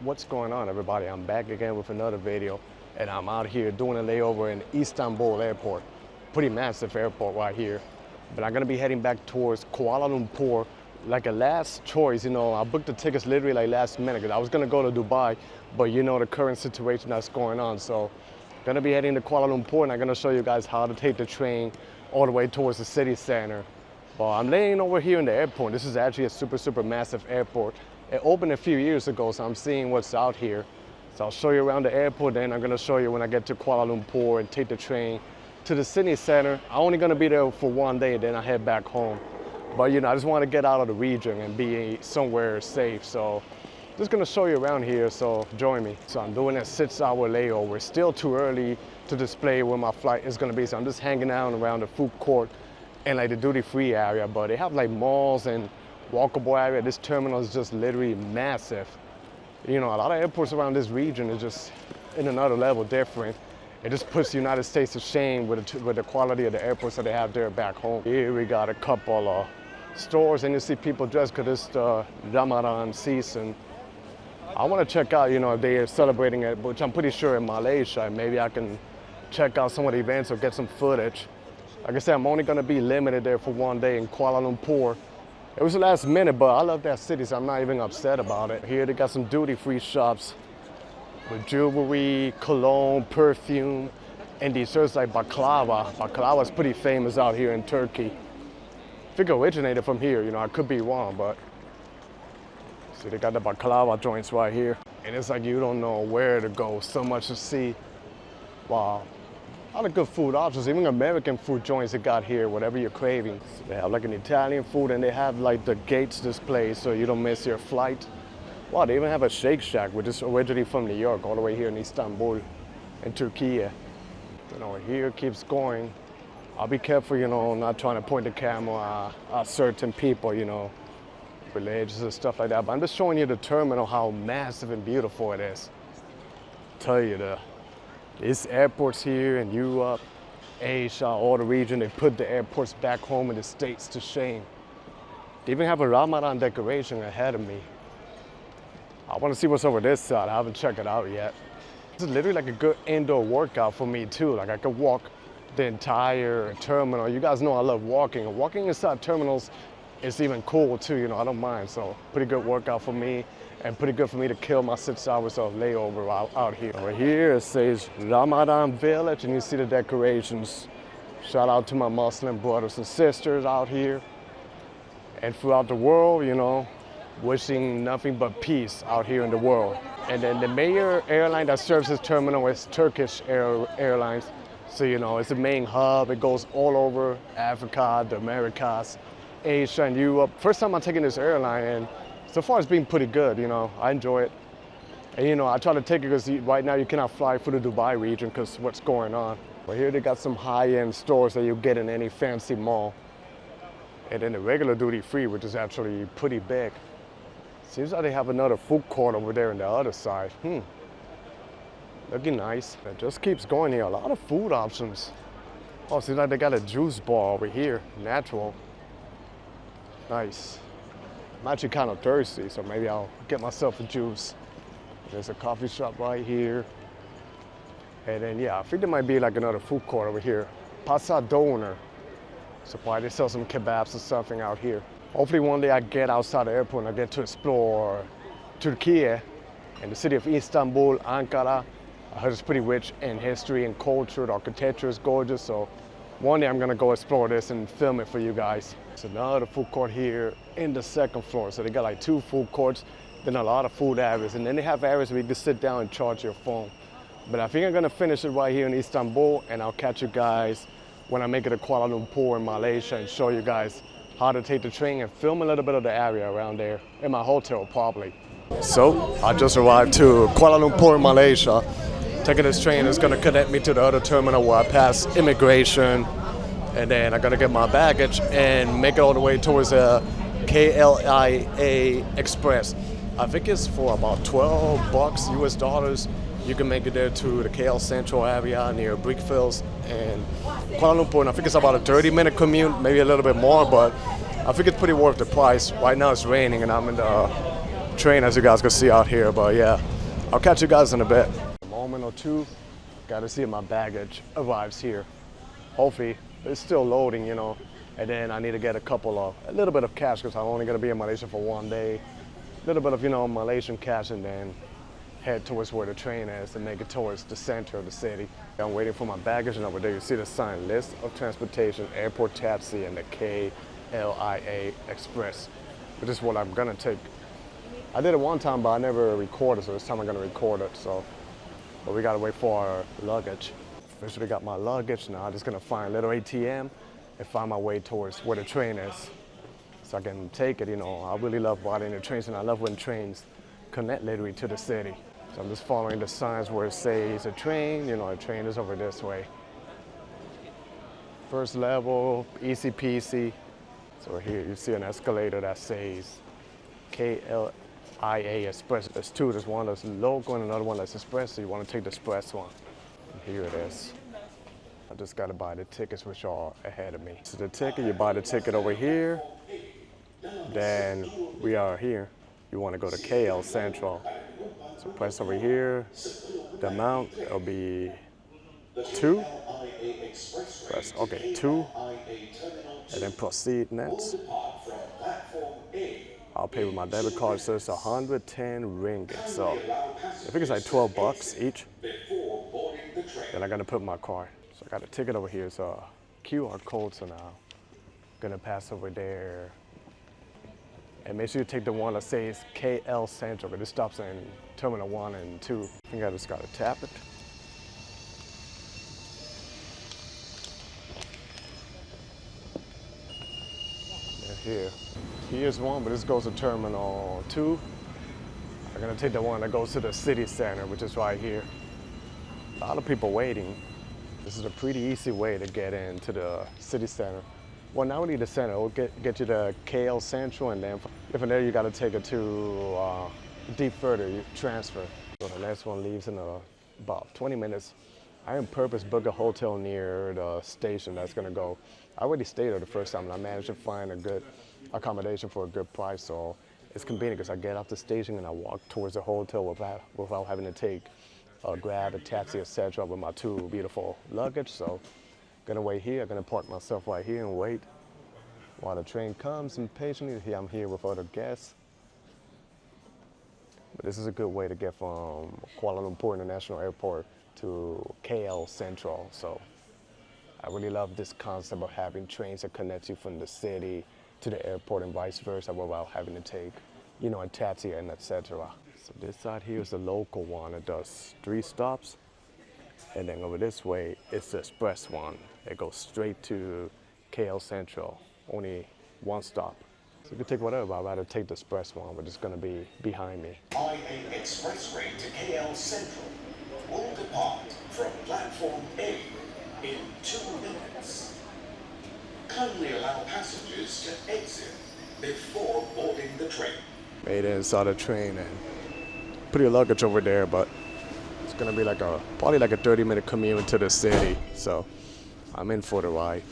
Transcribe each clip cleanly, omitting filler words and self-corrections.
What's going on, everybody? I'm back again with another video, and I'm out here doing a layover in Istanbul Airport. Pretty massive airport right here. But I'm gonna be heading back towards Kuala Lumpur like a last choice. I booked the tickets literally like last minute because I was gonna go to Dubai, but the current situation that's going on. So gonna be heading to Kuala Lumpur, and I'm gonna show you guys how to take the train all the way towards the city center. But I'm laying over here in the airport. This is actually a super massive airport. It opened a few years ago, so I'm seeing what's out here. So I'll show you around the airport, then I'm gonna show you when I get to Kuala Lumpur and take the train to the city center. I'm only gonna be there for one day, then I head back home. But I just want to get out of the region and be somewhere safe. So just gonna show you around here, so join me. So I'm doing a 6-hour layover. It's still too early to display where my flight is gonna be, so I'm just hanging out around the food court and like the duty-free area. But they have like malls and walkable area. This terminal is just literally massive. A lot of airports around this region is just in another level different. It just puts the United States to shame with the quality of the airports that they have there back home. Here we got a couple of stores, and you see people dressed because it's the Ramadan season. I want to check out, if they are celebrating it, which I'm pretty sure in Malaysia. Maybe I can check out some of the events or get some footage. Like I said, I'm only going to be limited there for one day in Kuala Lumpur. It was the last minute, but I love that city, so I'm not even upset about it. Here they got some duty-free shops with jewelry, cologne, perfume, and desserts like baklava. Baklava is pretty famous out here in Turkey. I think it originated from here, I could be wrong, but see, they got the baklava joints right here. And it's like you don't know where to go, so much to see. Wow. A lot of good food options, even American food joints they got here, whatever you're craving. So they have like an Italian food, and they have like the gates display so you don't miss your flight. Wow, they even have a Shake Shack, which is originally from New York, all the way here in Istanbul, in Turkey. Here keeps going. I'll be careful, not trying to point the camera at certain people, religious and stuff like that. But I'm just showing you the terminal, how massive and beautiful it is. Tell you these airports here in Europe, Asia, all the region, they put the airports back home in the States to shame. They even have a Ramadan decoration ahead of me. I want to see what's over this side. I haven't checked it out yet. This is literally like a good indoor workout for me too. Like I could walk the entire terminal. You guys know I love walking. Walking inside terminals is even cool too, I don't mind. So pretty good workout for me, and pretty good for me to kill my 6 hours of layover out here. Over here it says Ramadan Village, and you see the decorations. Shout out to my Muslim brothers and sisters out here and throughout the world, wishing nothing but peace out here in the world. And then the major airline that serves this terminal is Turkish Airlines. So, it's the main hub. It goes all over Africa, the Americas, Asia, and Europe. First time I'm taking this airline, and so far it's been pretty good, I enjoy it. And I try to take it because right now you cannot fly through the Dubai region because what's going on. But here they got some high-end stores that you get in any fancy mall. And then the regular duty-free, which is actually pretty big. Seems like they have another food court over there on the other side. Looking nice. It just keeps going here. A lot of food options. Oh, seems like they got a juice bar over here, natural. Nice. I'm actually kind of thirsty, so maybe I'll get myself a juice. There's a coffee shop right here. And then, I think there might be like another food court over here. Pasar Doner. So probably they sell some kebabs or something out here. Hopefully one day I get outside the airport and I get to explore Turkey and the city of Istanbul, Ankara. I heard it's pretty rich in history and culture. The architecture is gorgeous, so one day I'm gonna go explore this and film it for you guys. There's another food court here in the second floor. So they got like 2 food courts, then a lot of food areas, and then they have areas where you can sit down and charge your phone. But I think I'm gonna finish it right here in Istanbul, and I'll catch you guys when I make it to Kuala Lumpur in Malaysia and show you guys how to take the train and film a little bit of the area around there, in my hotel probably. So I just arrived to Kuala Lumpur in Malaysia. Taking this train is gonna connect me to the other terminal where I pass immigration, and then I'm gonna get my baggage and make it all the way towards the KLIA Ekspres. I think it's for about $12 US dollars. You can make it there to the Kl Sentral area near Brickfields and Kuala Lumpur. And I think it's about a 30-minute commute, maybe a little bit more, but I think it's pretty worth the price. Right now it's raining and I'm in the train, as you guys can see out here, but yeah, I'll catch you guys in a bit. A moment or two, gotta see if my baggage arrives here. Hopefully, it's still loading, you know, and then I need to get a little bit of cash because I'm only gonna be in Malaysia for 1 day. A little bit of, you know, Malaysian cash, and then head towards where the train is and make it towards the center of the city. I'm waiting for my baggage, and over there you see the sign, list of transportation, airport taxi, and the KLIA Ekspres, which is what I'm gonna take. I did it one time, but I never recorded, so this time I'm gonna record it. So, but we gotta wait for our luggage. Officially got my luggage. Now I'm just gonna find a little ATM and find my way towards where the train is, so I can take it. You know, I really love riding the trains, and I love when trains connect literally to the city. So I'm just following the signs where it says a train. You know, a train is over this way. First level, easy peasy. So here you see an escalator that says KLIA Ekspres. There's two. There's one that's local and another one that's express. So you want to take the express one. And here it is. I just got to buy the tickets, which are ahead of me. So the ticket, you buy the ticket over here. Then we are here. You want to go to Kl Sentral. So press over here. The amount, it'll be 2. Press, okay, 2. And then proceed next. I'll pay with my debit card, so it's 110 ringgit. So I think it's like 12 bucks each. Then I'm gonna put my card. So I got a ticket over here, so QR code, so now I'm gonna pass over there. And make sure you take the one that says KL Sentral, but it stops in Terminal 1 and 2. I think I just gotta tap it. Here. Here's one, but this goes to Terminal 2. I'm gonna take the one that goes to the city center, which is right here. A lot of people waiting. This is a pretty easy way to get into the city center. Well, not only the center, it'll get you to KL Sentral, and then from there you gotta take it to deep further, you transfer. So the next one leaves in about 20 minutes. I on purpose booked a hotel near the station that's gonna go. I already stayed there the first time, and I managed to find a good accommodation for a good price, so it's convenient because I get off the station and I walk towards the hotel without having to take a Grab, a taxi, etc. with my 2 beautiful luggage. So gonna wait here. I'm gonna park myself right here and wait while the train comes, and patiently I'm here with other guests. But this is a good way to get from Kuala Lumpur International Airport to Kl Sentral. So I really love this concept of having trains that connect you from the city to the airport and vice versa without having to take, you know, a taxi and etc. So this side here is the local one. It does 3 stops. And then over this way, it's the express one. It goes straight to Kl Sentral, only 1 stop. So you can take whatever, but I'd rather take the express one, but it's gonna be behind me. KLIA Ekspres train to KL Sentral will depart from platform A in 2 minutes. Kindly allow passengers to exit before boarding the train. Made it inside the train and put your luggage over there, but it's gonna be like probably like a 30-minute commute to the city. So I'm in for the ride.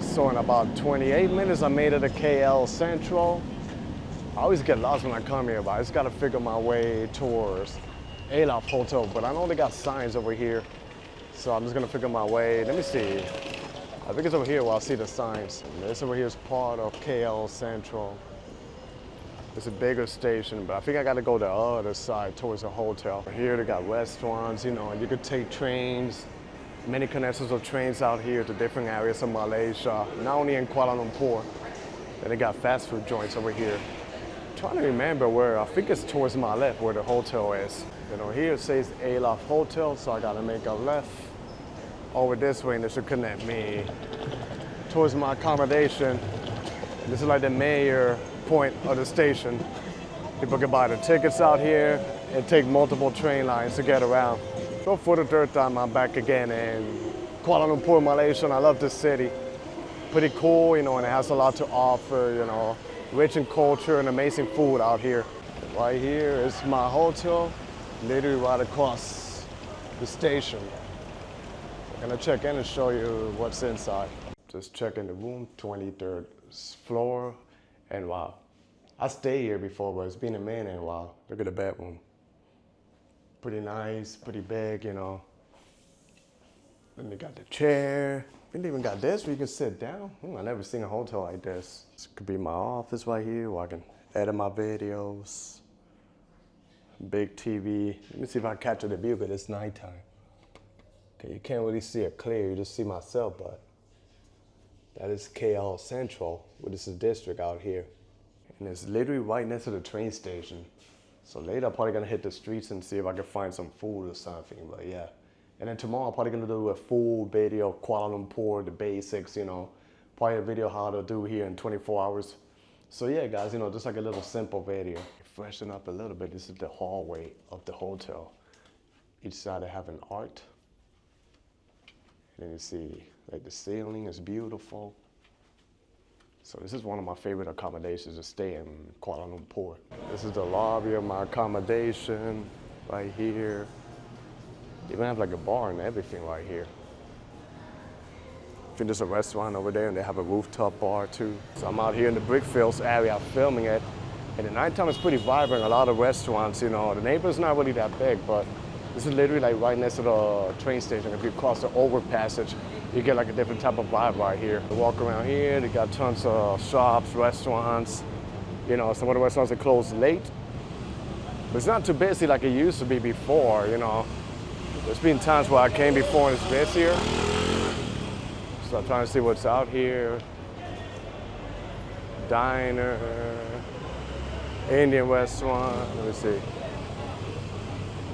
So in about 28 minutes, I made it to KL Sentral. I always get lost when I come here, but I just gotta figure my way towards Aloft Hotel. But I know they got signs over here, so I'm just gonna figure my way. Let me see. I think it's over here where I'll see the signs. And this over here is part of KL Sentral. It's a bigger station, but I think I gotta go the other side towards the hotel. Here they got restaurants, you know, and you could take trains. Many connections of trains out here to different areas of Malaysia, not only in Kuala Lumpur. Then they got fast food joints over here. I'm trying to remember where, I think it's towards my left where the hotel is. You know, here it says Aloft Hotel, so I gotta make a left over this way, and this should connect me towards my accommodation. This is like the major point of the station. People can buy the tickets out here and take multiple train lines to get around. So for the 3rd time, I'm back again in Kuala Lumpur, Malaysia, and I love this city. Pretty cool, you know, and it has a lot to offer, you know, rich in culture and amazing food out here. Right here is my hotel, literally right across the station. I'm gonna check in and show you what's inside. Just checking the room, 23rd floor, and wow. I stayed here before, but it's been a minute, and wow, look at the bedroom. Pretty nice, pretty big, you know. Then they got the chair. They even got this where you can sit down. I never seen a hotel like this. This could be my office right here where I can edit my videos. Big TV. Let me see if I can capture the view, but it's nighttime. Okay, you can't really see it clear, you just see myself, but that is Kl Sentral, which is a district out here. And it's literally right next to the train station. So later I'm probably gonna hit the streets and see if I can find some food or something, but yeah. And then tomorrow I'm probably gonna do a full video of Kuala Lumpur, the basics, you know, probably a video how to do here in 24 hours. So yeah, guys, you know, just like a little simple video. Freshen up a little bit. This is the hallway of the hotel. Each side they have an art. And then you see, like the ceiling is beautiful. So this is one of my favorite accommodations to stay in Kuala Lumpur. This is the lobby of my accommodation right here. They even have like a bar and everything right here. I think there's a restaurant over there and they have a rooftop bar too. So I'm out here in the Brickfields area filming it. And at nighttime it's pretty vibrant, a lot of restaurants, you know. The neighborhood's not really that big, but this is literally like right next to the train station. If you cross the overpassage, you get like a different type of vibe right here. You walk around here, they got tons of shops, restaurants. You know, some of the restaurants are closed late. But it's not too busy like it used to be before, you know. There's been times where I came before and it's busier. So I'm trying to see what's out here. Diner, Indian restaurant, let me see.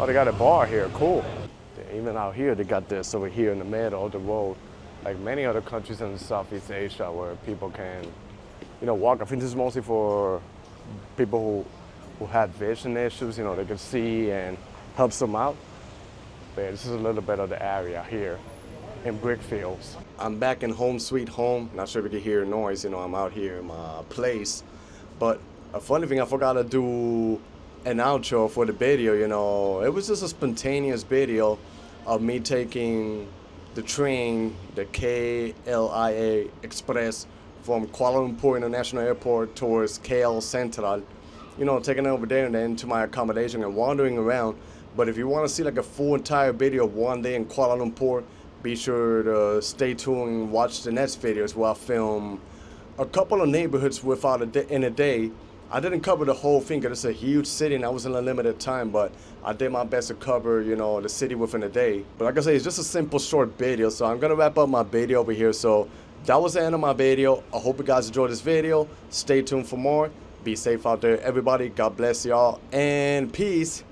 Oh, they got a bar here, cool. Even out here, they got this over here in the middle of the road. Like many other countries in Southeast Asia where people can, you know, walk. I think this is mostly for people who have vision issues, you know, they can see and helps them out. But yeah, this is a little bit of the area here in Brickfields. I'm back in home sweet home. Not sure if you can hear noise, you know, I'm out here in my place. But a funny thing, I forgot to do an outro for the video, you know. It was just a spontaneous video of me taking the train, the KLIA Ekspres from Kuala Lumpur International Airport towards Kl Sentral. You know, taking it over there and then to my accommodation and wandering around. But if you want to see like a full entire video of one day in Kuala Lumpur, be sure to stay tuned and watch the next videos where I film a couple of neighborhoods in a day. I didn't cover the whole thing because it's a huge city and I was in a limited time, but I did my best to cover, you know, the city within a day. But like I say, it's just a simple short video, so I'm gonna wrap up my video over here. So that was the end of my video. I hope you guys enjoyed this video. Stay tuned for more. Be safe out there, everybody. God bless y'all and peace.